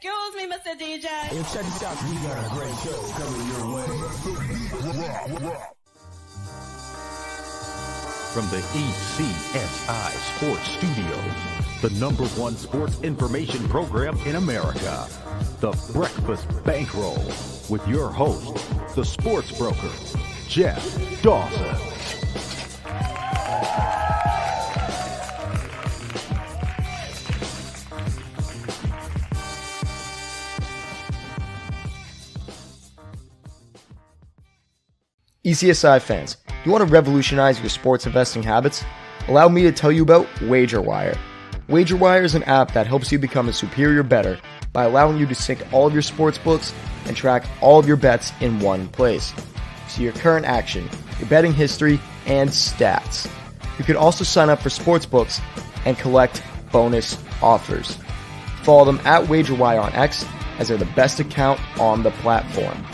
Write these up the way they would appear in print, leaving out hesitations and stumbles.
Excuse me, Mr. DJ. Hey, check this out. We got a great show coming your way. From the ECSI Sports Studios, the #1 sports information program in America, the Breakfast Bankroll, with your host, the sports broker, Jeff Dawson. ECSI fans, you want to revolutionize your sports investing habits? Allow me to tell you about WagerWire. WagerWire is an app that helps you become a superior bettor by allowing you to sync all of your sports books and track all of your bets in one place. See your current action, your betting history, and stats. You can also sign up for sports books and collect bonus offers. Follow them at WagerWire on X, as they're the best account on the platform.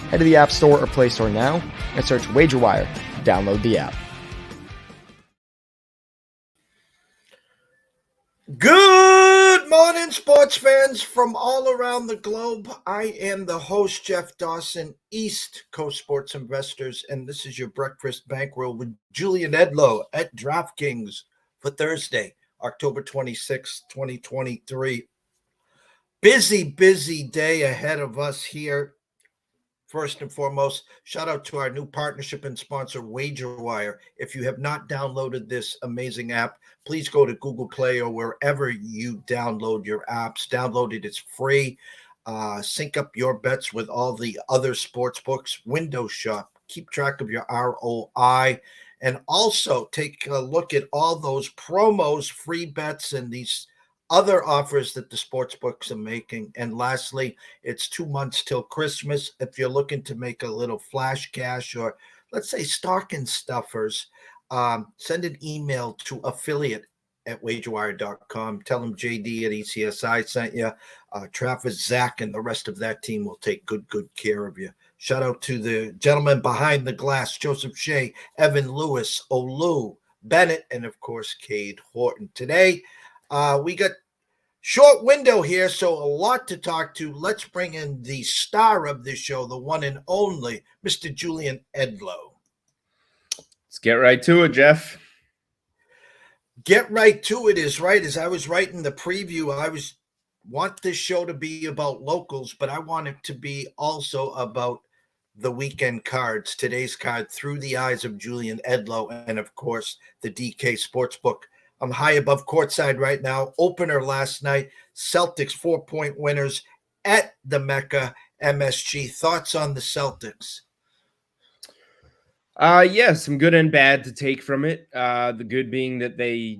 Head to the App Store or Play Store now and search WagerWire. Download the app. Good morning, sports fans from all around the globe. I am the host, Jeff Dawson, East Coast Sports Investors, and this is your Breakfast Bankroll with Julian Edlow at DraftKings for Thursday, October 26, 2023. Busy day ahead of us here. First and foremost, shout out to our new partnership and sponsor, WagerWire. If you have not downloaded this amazing app, please go to Google Play or wherever you download your apps. Download it. It's free. Sync up your bets with all the other sports books. Window shop. Keep track of your ROI. And also take a look at all those promos, free bets, and these other offers that the sports books are making. And lastly, it's 2 months till Christmas. If you're looking to make a little flash cash or let's say stocking stuffers, send an email to affiliate@wagerwire.com. Tell them JD at ECSI sent you. Travis, Zach, and the rest of that team will take good care of you. Shout out to the gentlemen behind the glass, Joseph Shea, Evan Lewis, Olu, Bennett, and of course, Cade Horton. Today, we got short window here, so a lot to talk to. Let's bring in the star of this show, the one and only, Mr. Julian Edlow. Let's get right to it, Jeff. Get right to it is right. As I was writing the preview, I want this show to be about locals, but I want it to be also about the weekend cards, today's card through the eyes of Julian Edlow and, of course, the DK Sportsbook. I'm high above courtside right now. Opener last night. Celtics 4-point winners at the Mecca MSG. Thoughts on the Celtics? Yeah, some good and bad to take from it. The good being that they,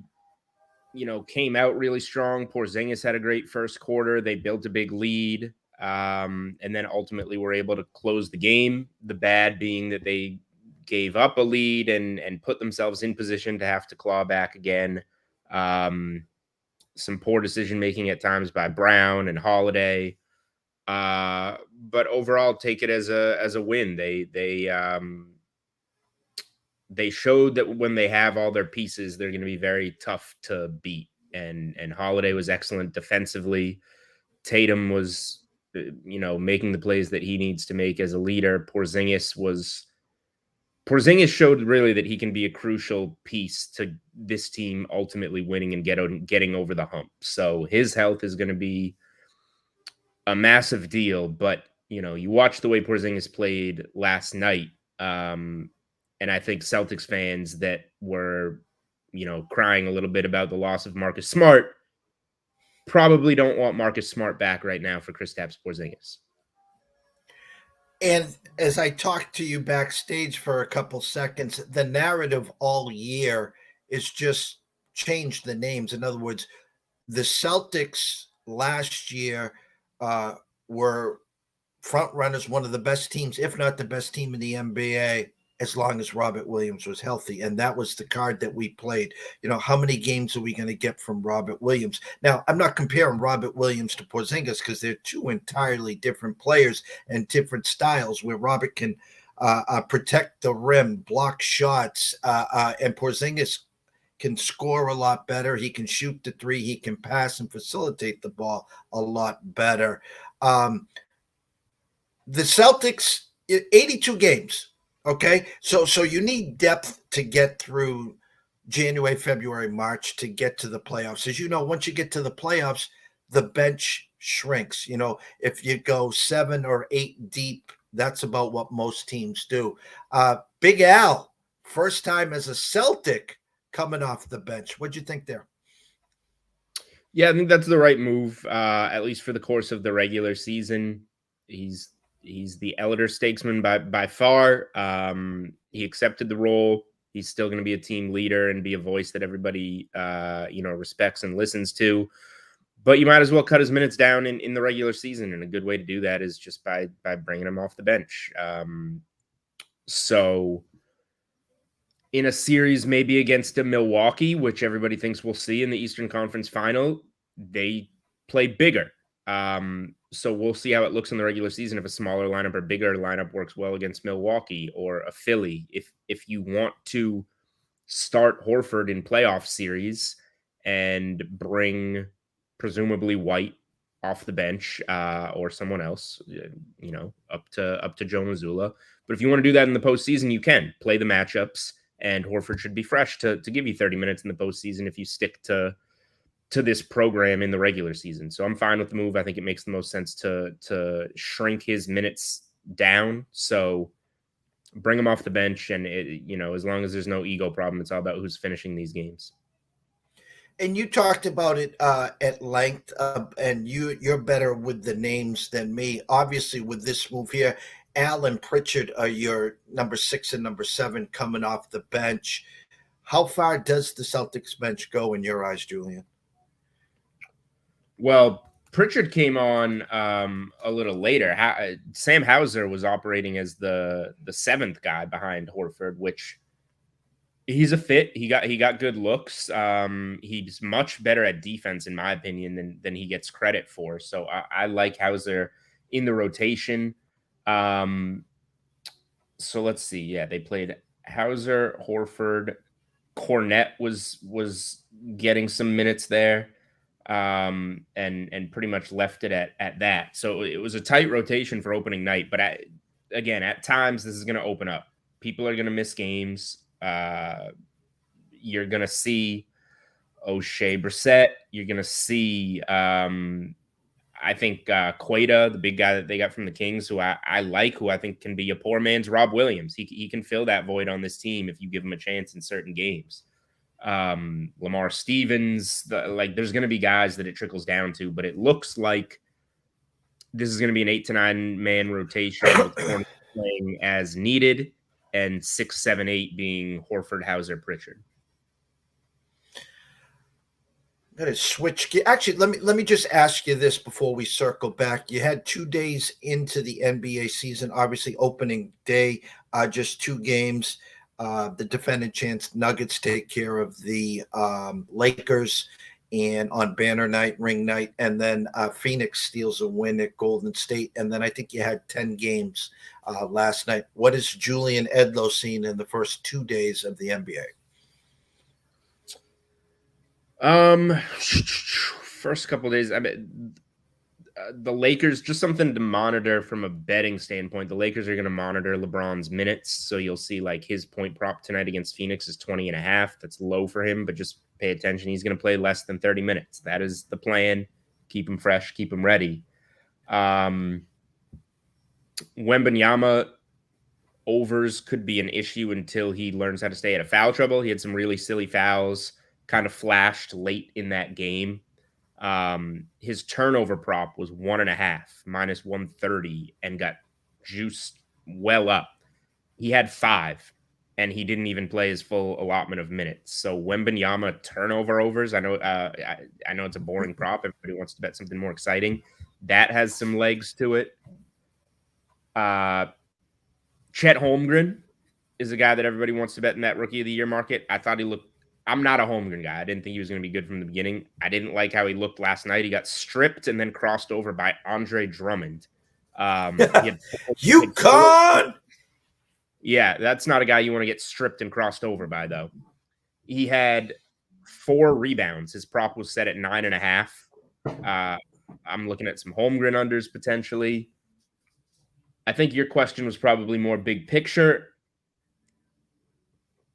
came out really strong. Porzingis had a great first quarter. They built a big lead, and then ultimately were able to close the game. The bad being that they gave up a lead and put themselves in position to have to claw back again. Some poor decision-making at times by Brown and Holiday. But overall, take it as a win. They showed that when they have all their pieces, they're going to be very tough to beat. And Holiday was excellent defensively. Tatum was, making the plays that he needs to make as a leader. Porzingis showed really that he can be a crucial piece to this team ultimately winning and getting over the hump. So his health is going to be a massive deal. But, you watch the way Porzingis played last night. And I think Celtics fans that were, crying a little bit about the loss of Marcus Smart probably don't want Marcus Smart back right now for Kristaps Porzingis. And as I talked to you backstage for a couple seconds, the narrative all year is just change the names. In other words, the Celtics last year were front runners, one of the best teams, if not the best team in the NBA, as long as Robert Williams was healthy. And that was the card that we played. How many games are we going to get from Robert Williams? Now, I'm not comparing Robert Williams to Porzingis because they're two entirely different players and different styles, where Robert can protect the rim, block shots, and Porzingis can score a lot better. He can shoot the three. He can pass and facilitate the ball a lot better. The Celtics, 82 games. Okay, so you need depth to get through January, February, March to get to the playoffs. As you know, once you get to the playoffs, the bench shrinks. You know, if you go 7 or 8 deep, that's about what most teams do. Big Al, first time as a Celtic coming off the bench. What'd you think there? Yeah, I think that's the right move, at least for the course of the regular season. He's the elder statesman by far. He accepted the role. He's still going to be a team leader and be a voice that everybody, respects and listens to. But you might as well cut his minutes down in the regular season, and a good way to do that is just by bringing him off the bench. So in a series maybe against a Milwaukee, which everybody thinks we'll see in the Eastern Conference Final, they play bigger. So we'll see how it looks in the regular season if a smaller lineup or bigger lineup works well against Milwaukee or a Philly. If you want to start Horford in playoff series and bring presumably White off the bench or someone else, up to Joe Mazzulla. But if you want to do that in the postseason, you can play the matchups, and Horford should be fresh to give you 30 minutes in the postseason if you stick to this program in the regular season. So I'm fine with the move. I think it makes the most sense to shrink his minutes down. So bring him off the bench, and as long as there's no ego problem, it's all about who's finishing these games. And you talked about it at length, and you're better with the names than me. Obviously, with this move here, Al and Pritchard are your number 6 and number 7 coming off the bench. How far does the Celtics bench go in your eyes, Julian? Well, Pritchard came on a little later. Sam Hauser was operating as the 7th guy behind Horford, which he's a fit. He got good looks. He's much better at defense, in my opinion, than he gets credit for. So I like Hauser in the rotation. So let's see. Yeah, they played Hauser, Horford, Cornette was getting some minutes there. And pretty much left it at that. So it was a tight rotation for opening night. But again, at times this is going to open up. People are going to miss games. You're going to see O'Shea Brissett. You're going to see, I think, Queta, the big guy that they got from the Kings, who I like, who I think can be a poor man's Rob Williams. He can fill that void on this team if you give him a chance in certain games. Lamar Stevens, there's going to be guys that it trickles down to, but it looks like this is going to be an 8 to 9 man rotation with Horford playing as needed, and 6, 7, 8 being Horford, Hauser, Pritchard. I'm going to switch. Actually, let me just ask you this before we circle back. You had 2 days into the NBA season, obviously opening day, just 2 games. The defending champs Nuggets take care of the Lakers, and on banner night, ring night, and then Phoenix steals a win at Golden State, and then I think you had 10 games last night. What has Julian Edlow seen in the first 2 days of the NBA? First couple of days, I mean, the Lakers, just something to monitor from a betting standpoint. The Lakers are going to monitor LeBron's minutes. So you'll see his point prop tonight against Phoenix is 20.5. That's low for him, but just pay attention. He's going to play less than 30 minutes. That is the plan. Keep him fresh, keep him ready. Wembanyama overs could be an issue until he learns how to stay out of foul trouble. He had some really silly fouls, kind of flashed late in that game. His turnover prop was 1.5, minus 130, and got juiced well up. He had 5, and he didn't even play his full allotment of minutes. So Wembanyama turnover overs, I know it's a boring prop. Everybody wants to bet something more exciting. That has some legs to it. Chet Holmgren is a guy that everybody wants to bet in that Rookie of the Year market. I thought he looked. I'm not a Holmgren guy. I didn't think he was going to be good from the beginning. I didn't like how he looked last night. He got stripped and then crossed over by Andre Drummond. UConn! Yeah, that's not a guy you want to get stripped and crossed over by, though. He had 4 rebounds. His prop was set at 9.5. I'm looking at some Holmgren unders potentially. I think your question was probably more big picture.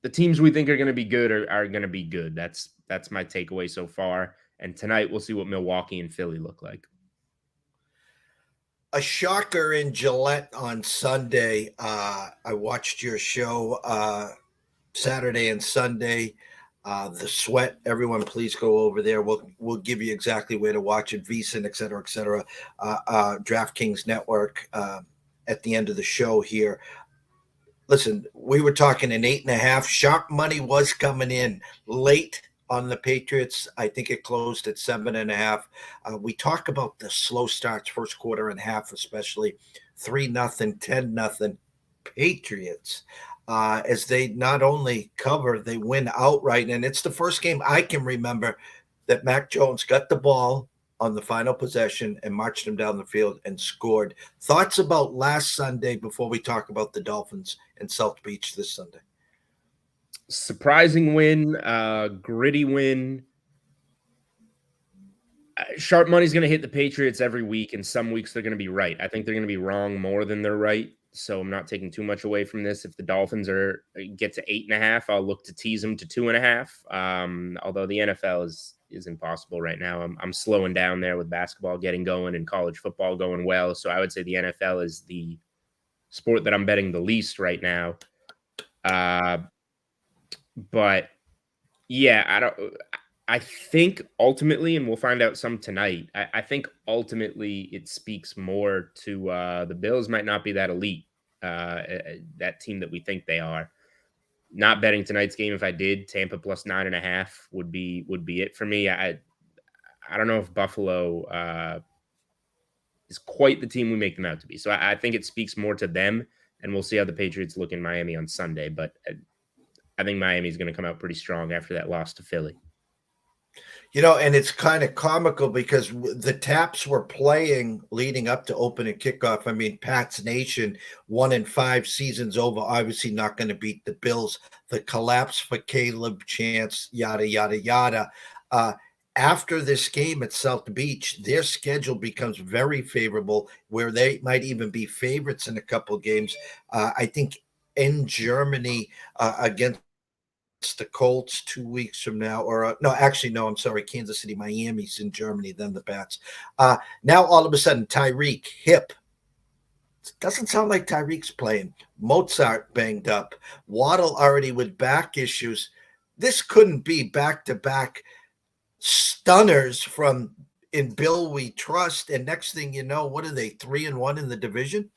The teams we think are going to be good are going to be good. That's my takeaway so far. And tonight we'll see what Milwaukee and Philly look like. A shocker in Gillette on Sunday. I watched your show Saturday and Sunday. The Sweat. Everyone, please go over there. We'll give you exactly where to watch it. VSiN, et cetera, et cetera. DraftKings Network at the end of the show here. Listen, we were talking an 8.5. Sharp money was coming in late on the Patriots. I think it closed at 7.5. We talk about the slow starts, first quarter and half, especially 3-0, 10-0 Patriots. As they not only cover, they win outright. And it's the first game I can remember that Mac Jones got the ball on the final possession and marched him down the field and scored. Thoughts about last Sunday before we talk about the Dolphins and South Beach this Sunday? Surprising win, gritty win. Sharp money's going to hit the Patriots every week, and some weeks they're going to be right. I think they're going to be wrong more than they're right, so I'm not taking too much away from this. If the Dolphins get to 8.5, I'll look to tease them to 2.5. Although the NFL is impossible right now. I'm slowing down there with basketball getting going and college football going well, so I would say the NFL is the sport that I'm betting the least right now. But yeah, I think ultimately, and we'll find out some tonight, I think ultimately it speaks more to the Bills might not be that elite, that team that we think they are. Not betting tonight's game. If I did, Tampa plus 9.5 would be it for me. I don't know if Buffalo is quite the team we make them out to be. So I think it speaks more to them, and we'll see how the Patriots look in Miami on Sunday. But I think Miami's going to come out pretty strong after that loss to Philly. And it's kind of comical because the Taps were playing leading up to opening kickoff. I mean, Pats Nation, 1-5 seasons over, obviously not going to beat the Bills. The collapse for Caleb chance, yada, yada, yada. After this game at South Beach, their schedule becomes very favorable, where they might even be favorites in a couple of games. I think in Germany against the Colts 2 weeks from now, or I'm sorry, Kansas City, Miami's in Germany, then the Pats. Now all of a sudden, Tyreek hip. Doesn't sound like Tyreek's playing. Mozart banged up. Waddle already with back issues. This couldn't be back-to-back stunners from in Bill We Trust. And next thing you know, what are they, 3-1 in the division?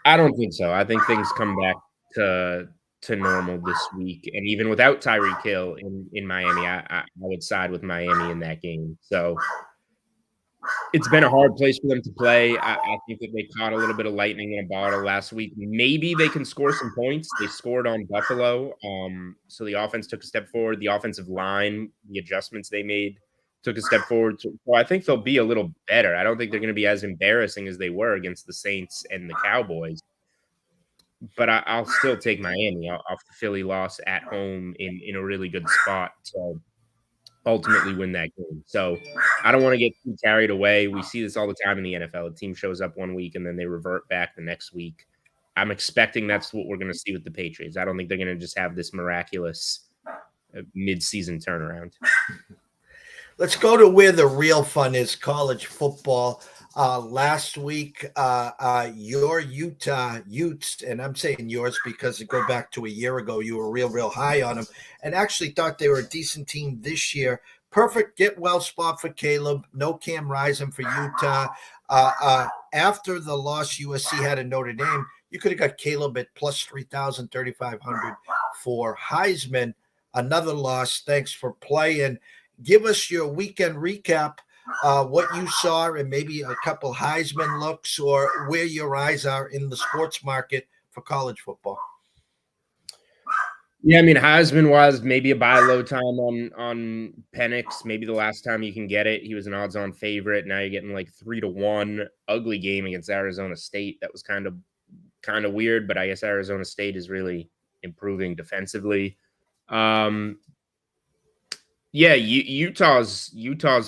I don't think so. I think things come back to normal this week, and even without Tyreek Hill in Miami, I would side with Miami in that game. So it's been a hard place for them to play. I think that they caught a little bit of lightning in a bottle last week. Maybe they can score some points. They scored on Buffalo, so the offense took a step forward. The offensive line, the adjustments they made, took a step forward. So I think they'll be a little better. I don't think they're going to be as embarrassing as they were against the Saints and the Cowboys. But I'll still take Miami off the Philly loss at home in a really good spot to ultimately win that game. So I don't want to get too carried away. We see this all the time in the NFL. A team shows up one week and then they revert back the next week. I'm expecting that's what we're going to see with the Patriots. I don't think they're going to just have this miraculous mid-season turnaround. Let's go to where the real fun is, college football. Last week, your Utah Utes, and I'm saying yours because to go back to a year ago, you were real high on them and actually thought they were a decent team this year. Perfect get-well spot for Caleb. No Cam Rising for Utah. After the loss USC had in Notre Dame, you could have got Caleb at plus 3,000, 3,500 for Heisman. Another loss. Thanks for playing. Give us your weekend recap. What you saw and maybe a couple Heisman looks or where your eyes are in the sports market for college football. Yeah, I mean, Heisman was maybe a buy low time on Penix. Maybe the last time you can get it. He was an odds-on favorite. Now you're getting like 3-1. Ugly game against Arizona State. That was kind of weird, but I guess Arizona State is really improving defensively. Yeah, Utah's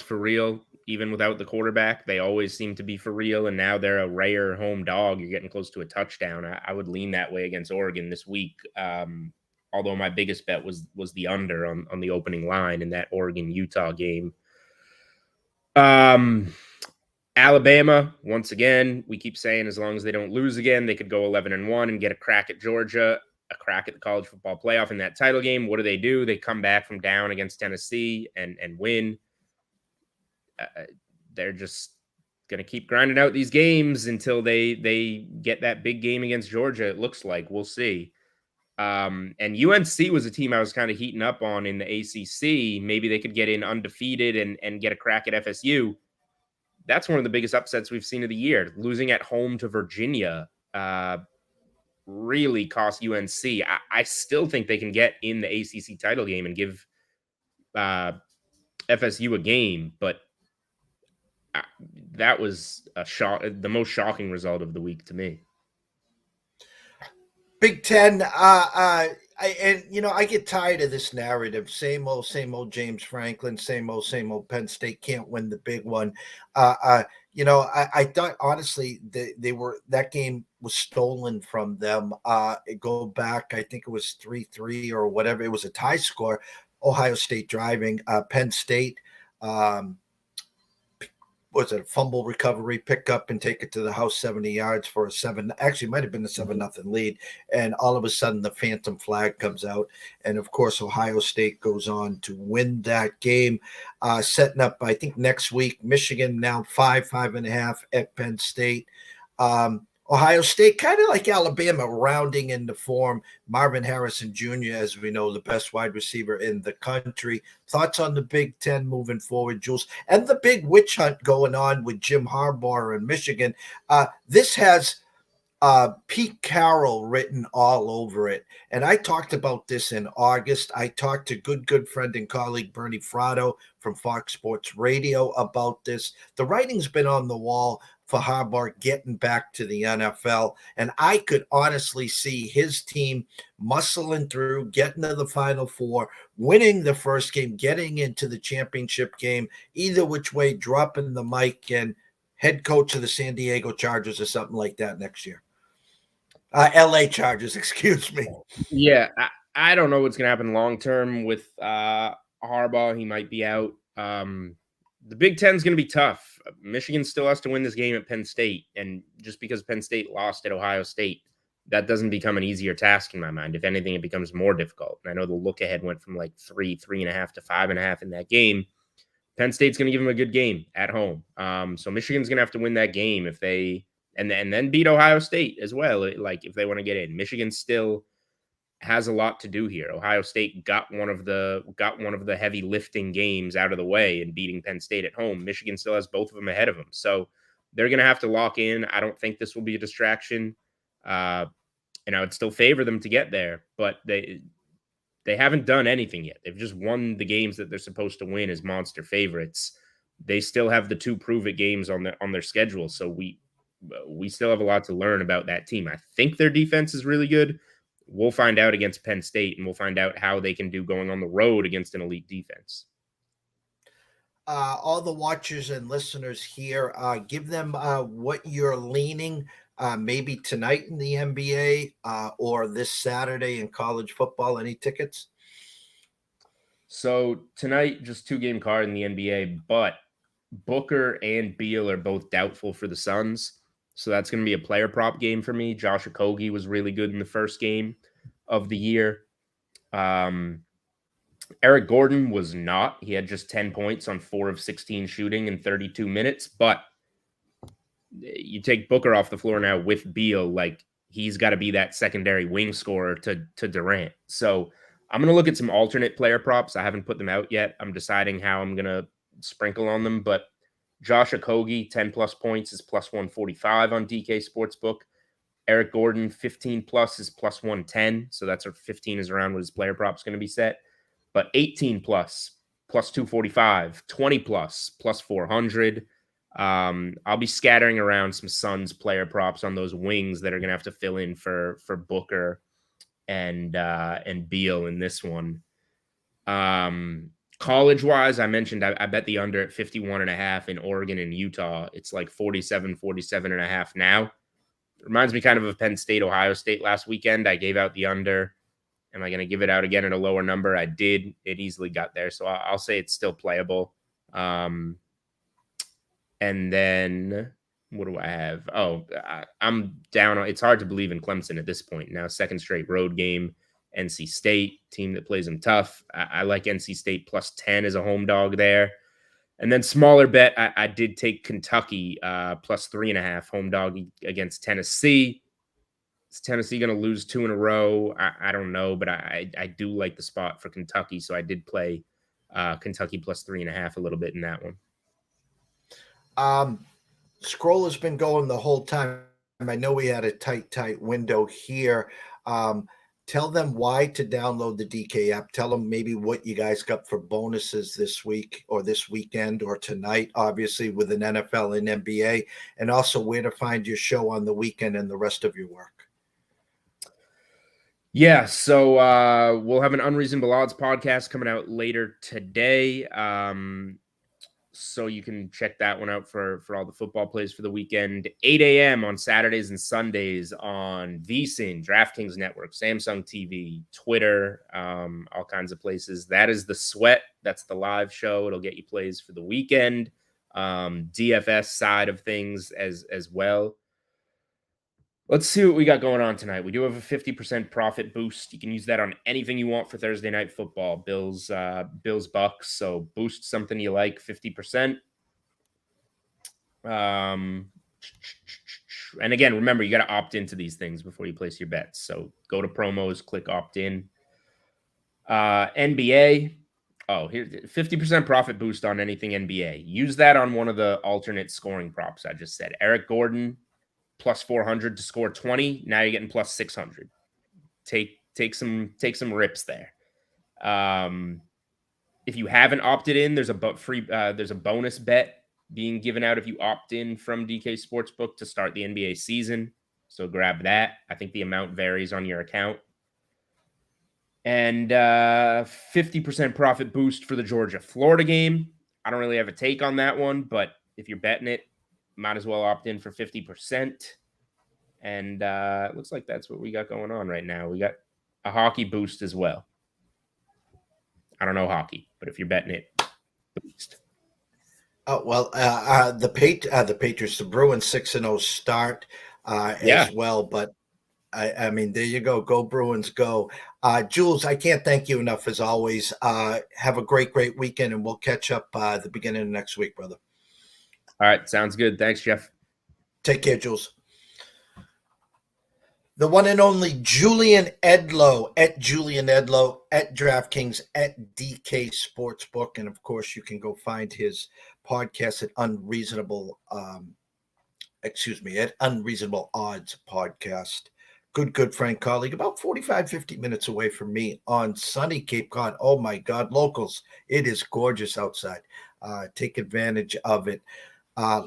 for real. Even without the quarterback, they always seem to be for real, and now they're a rare home dog. You're getting close to a touchdown. I would lean that way against Oregon this week. Although my biggest bet was the under on the opening line in that Oregon-Utah game. Alabama, once again, we keep saying as long as they don't lose again, they could go 11-1 and get a crack at Georgia, a crack at the college football playoff in that title game. What do? They come back from down against Tennessee and win. They're just going to keep grinding out these games until they get that big game against Georgia, it looks like. We'll see. And UNC was a team I was kind of heating up on in the ACC. Maybe they could get in undefeated and get a crack at FSU. That's one of the biggest upsets we've seen of the year. Losing at home to Virginia really cost UNC. I still think they can get in the ACC title game and give FSU a game, but that was the most shocking result of the week to me. Big Ten, I get tired of this narrative. Same old James Franklin, same old Penn State can't win the big one. I thought honestly that game was stolen from them. Go back, I think it was 3-3 or whatever. It was a tie score. Ohio State driving, Penn State. Was it a fumble recovery, pick up and take it to the house 70 yards for a 7? Actually, it might have been a 7-0 lead. And all of a sudden, the phantom flag comes out. And of course, Ohio State goes on to win that game, setting up, I think, next week. Michigan now 5.5 at Penn State. Ohio State, kind of like Alabama, rounding into form. Marvin Harrison Jr., as we know, the best wide receiver in the country. Thoughts on the Big Ten moving forward, Jules? And the big witch hunt going on with Jim Harbaugh in Michigan. This has Pete Carroll written all over it. And I talked about this in August. I talked to good friend and colleague Bernie Fratto from Fox Sports Radio about this. The writing's been on the wall for Harbaugh getting back to the NFL. And I could honestly see his team muscling through, getting to the Final Four, winning the first game, getting into the championship game, either which way, dropping the mic and head coach of the San Diego Chargers or something like that next year. LA Chargers, excuse me. Yeah, I don't know what's going to happen long-term with Harbaugh. He might be out. The Big Ten is going to be tough. Michigan still has to win this game at Penn State. And just because Penn State lost at Ohio State, that doesn't become an easier task in my mind. If anything, it becomes more difficult. And I know the look ahead went from like 3.5 to 5.5 in that game. Penn State's going to give them a good game at home. So Michigan's going to have to win that game if they and then beat Ohio State as well. Like if they want to get in, Michigan still has a lot to do here. Ohio State got one of the heavy lifting games out of the way and beating Penn State at home. Michigan still has both of them ahead of them. So they're going to have to lock in. I don't think this will be a distraction. And I would still favor them to get there, but they haven't done anything yet. They've just won the games that they're supposed to win as monster favorites. They still have the 2 prove-it games on their schedule. So we still have a lot to learn about that team. I think their defense is really good. We'll find out against Penn State, and we'll find out how they can do going on the road against an elite defense. All the watchers and listeners here, give them what you're leaning, maybe tonight in the NBA or this Saturday in college football. Any tickets? So tonight, just 2-game card in the NBA, but Booker and Beal are both doubtful for the Suns. So that's going to be a player prop game for me. Josh Okogie was really good in the first game of the year. Eric Gordon was not. He had just 10 points on 4 of 16 shooting in 32 minutes. But you take Booker off the floor now with Beal, like he's got to be that secondary wing scorer to Durant. So I'm going to look at some alternate player props. I haven't put them out yet. I'm deciding how I'm going to sprinkle on them, but Josh Okogie, 10+ points is +145 on DK Sportsbook. Eric Gordon, 15+ is +110. So that's 15 is around what his player prop is going to be set. But 18+ +245, 20+ +400. I'll be scattering around some Suns player props on those wings that are going to have to fill in for Booker and Beal in this one. College-wise, I mentioned I bet the under at 51.5 in Oregon and Utah. It's like 47.5 now. Reminds me kind of Penn State, Ohio State last weekend. I gave out the under. Am I going to give it out again at a lower number? I did. It easily got there. So I'll say it's still playable. And then what do I have? Oh, I'm down. It's hard to believe in Clemson at this point. Now, second straight road game. NC State, team that plays them tough. I like NC State plus 10 as a home dog there. And then smaller bet, I did take Kentucky plus 3.5 home dog against Tennessee. Is Tennessee going to lose 2 in a row? I don't know, but I do like the spot for Kentucky. So I did play Kentucky plus 3.5 a little bit in that one. Scroll has been going the whole time. I know we had a tight window here. Tell them why to download the DK app. Tell them maybe what you guys got for bonuses this week or this weekend or tonight, obviously with an NFL and NBA, and also where to find your show on the weekend and the rest of your work. Yeah, so we'll have an Unreasonable Odds podcast coming out later today. So you can check that one out for all the football plays for the weekend. 8 a.m. on Saturdays and Sundays on VSiN, DraftKings Network, Samsung TV, Twitter, all kinds of places. That is The Sweat. That's the live show. It'll get you plays for the weekend. DFS side of things as well. Let's see what we got going on tonight. We do have a 50% profit boost. You can use that on anything you want for Thursday night football. Bills Bucks. So boost something you like, 50%. And again, remember, you got to opt into these things before you place your bets. So go to promos, click opt in. NBA. Oh, here, 50% profit boost on anything NBA. Use that on one of the alternate scoring props I just said. Eric Gordon, plus 400 to score 20. Now you're getting plus 600. Take some rips there. If you haven't opted in, there's a bonus bet being given out if you opt in from DK Sportsbook to start the NBA season. So grab that. I think the amount varies on your account. And 50% profit boost for the Georgia-Florida game. I don't really have a take on that one, but if you're betting it, might as well opt in for 50%. And it looks like that's what we got going on right now. We got a hockey boost as well. I don't know hockey, but if you're betting it, boost. The Patriots, the Bruins 6-0 start as well. But I mean, there you go. Go Bruins, go. Jules, I can't thank you enough as always. Have a great weekend, and we'll catch up at the beginning of next week, brother. All right. Sounds good. Thanks, Jeff. Take care, Jules. The one and only Julian Edlow at Julian Edlow at DraftKings at DK Sportsbook. And of course, you can go find his podcast at Unreasonable Odds Podcast. Good friend, colleague, about 45, 50 minutes away from me on sunny Cape Cod. Oh my God, locals, it is gorgeous outside. Take advantage of it.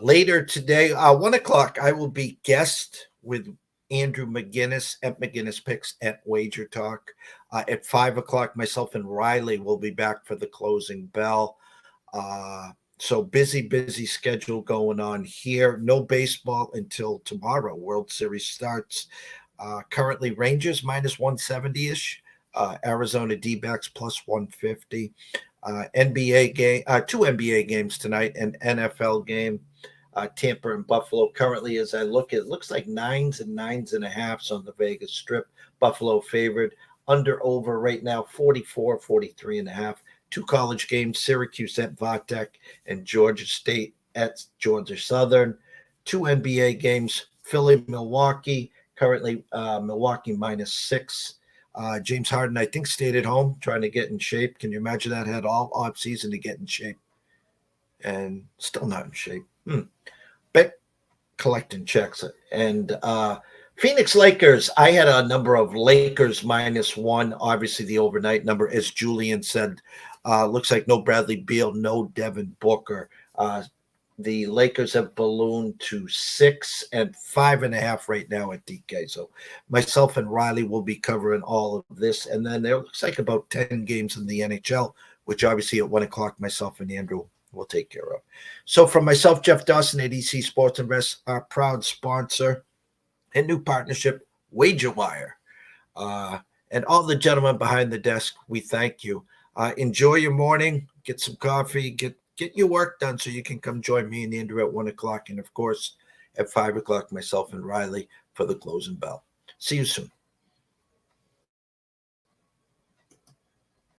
Later today, 1 o'clock, I will be guest with Andrew McGinnis at McGinnis Picks at Wager Talk. At 5 o'clock, myself and Riley will be back for the closing bell. So busy schedule going on here. No baseball until tomorrow. World Series starts. Currently Rangers minus 170-ish. Arizona D-backs plus 150. NBA game, 2 NBA games tonight, an NFL game. Tampa and Buffalo. Currently, as I look, it looks like 9s and 9.5s on the Vegas Strip. Buffalo favored. Under over right now, 43.5. 2 college games, Syracuse at Vatech and Georgia State at Georgia Southern. 2 NBA games, Philly, Milwaukee. Currently, Milwaukee minus 6. James Harden, I think, stayed at home trying to get in shape. Can you imagine that? Had all off season to get in shape and still not in shape. Bet collecting checks. And Phoenix Lakers, I had a number of Lakers minus 1. Obviously, the overnight number, as Julian said, looks like no Bradley Beal, no Devin Booker. The Lakers have ballooned to 6 and 5.5 right now at DK. So myself and Riley will be covering all of this. And then there looks like about 10 games in the NHL, which obviously at 1 o'clock, myself and Andrew will take care of. So from myself, Jeff Dawson at EC Sports Invest, our proud sponsor and new partnership, WagerWire. And all the gentlemen behind the desk, we thank you. Enjoy your morning, get some coffee, get your work done so you can come join me and Andrew at 1 o'clock. And of course, at 5 o'clock, myself and Riley for the closing bell. See you soon.